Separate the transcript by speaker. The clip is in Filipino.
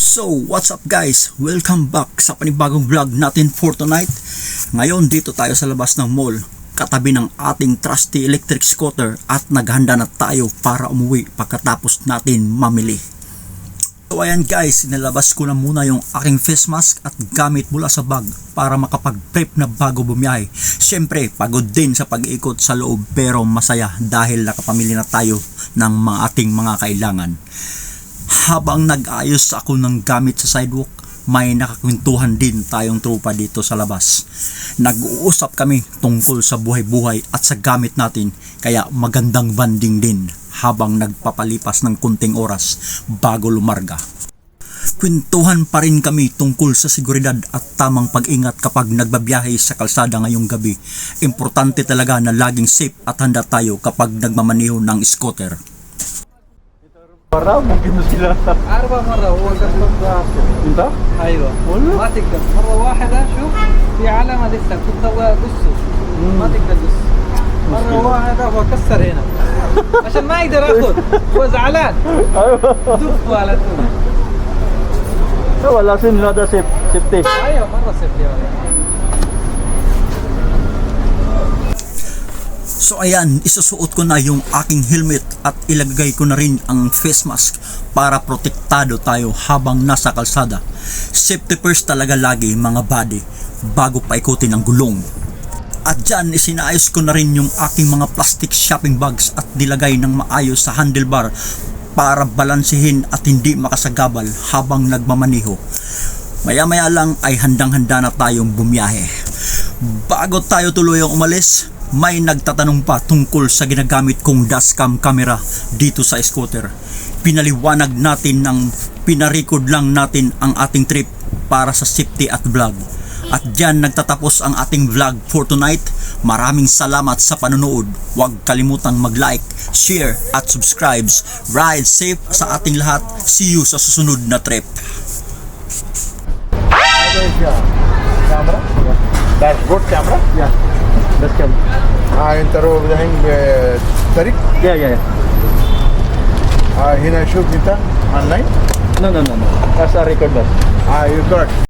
Speaker 1: So, what's up guys? Welcome back sa panibagong vlog natin for tonight. Ngayon dito tayo sa labas ng mall, katabi ng ating trusty electric scooter at naghanda na tayo para umuwi pagkatapos natin mamili. So ayan guys, nilabas ko na muna yung aking face mask at gamit mula sa bag para makapag-prep na bago bumiyahe. Siyempre, pagod din sa pag-ikot sa loob pero masaya dahil nakapamili na tayo ng mga ating mga kailangan. Habang nag-ayos ako ng gamit sa sidewalk, may nakakwentuhan din tayong tropa dito sa labas. Nag-uusap kami tungkol sa buhay-buhay at sa gamit natin, kaya magandang banding din habang nagpapalipas ng kunting oras bago lumarga. Kwentuhan pa rin kami tungkol sa seguridad at tamang pag-ingat kapag nagbabiyahe sa kalsada ngayong gabi. Importante talaga na laging safe at handa tayo kapag nagmamaneho ng scooter.
Speaker 2: مرة ممكن مشكلة
Speaker 3: 4 مرة هو قصد
Speaker 2: انت؟
Speaker 3: ايوه
Speaker 2: والله؟
Speaker 3: ما تقدر مرة واحدة شوف في علامة لسه كنت قصه ما تقدر قص مرة واحدة هو كسر هنا عشان ما يقدر ياخذ هو زعلان
Speaker 2: ايوه
Speaker 3: دف على طول
Speaker 2: هو لازم هذا سيفتي
Speaker 3: ايوه مرة سيفتي ولا
Speaker 1: So ayan, isusuot ko na yung aking helmet at ilagay ko na rin ang face mask para protektado tayo habang nasa kalsada. Safety first talaga lagi mga buddy bago paikutin ang gulong. At dyan, isinaayos ko na rin yung aking mga plastic shopping bags at nilagay ng maayos sa handlebar para balansehin at hindi makasagabal habang nagmamaniho. Maya-maya lang ay handang-handa na tayong bumiyahe. Bago tayo tuluyang umalis, may nagtatanong pa tungkol sa ginagamit kong dashcam camera dito sa scooter. Pinaliwanag natin ng pinarecord lang natin ang ating trip para sa safety at vlog. At dyan nagtatapos ang ating vlog for tonight. Maraming salamat sa panonood. Huwag kalimutang mag-like, share at subscribe. Ride safe sa ating lahat. See you sa susunod na trip.
Speaker 2: كاميرا داشبورد كاميرا يا بس كم
Speaker 4: انت رو الحين بالطريق
Speaker 2: يا
Speaker 4: هنا شوف انت اونلاين
Speaker 2: نو بس ريكورد بس
Speaker 4: يو كوركت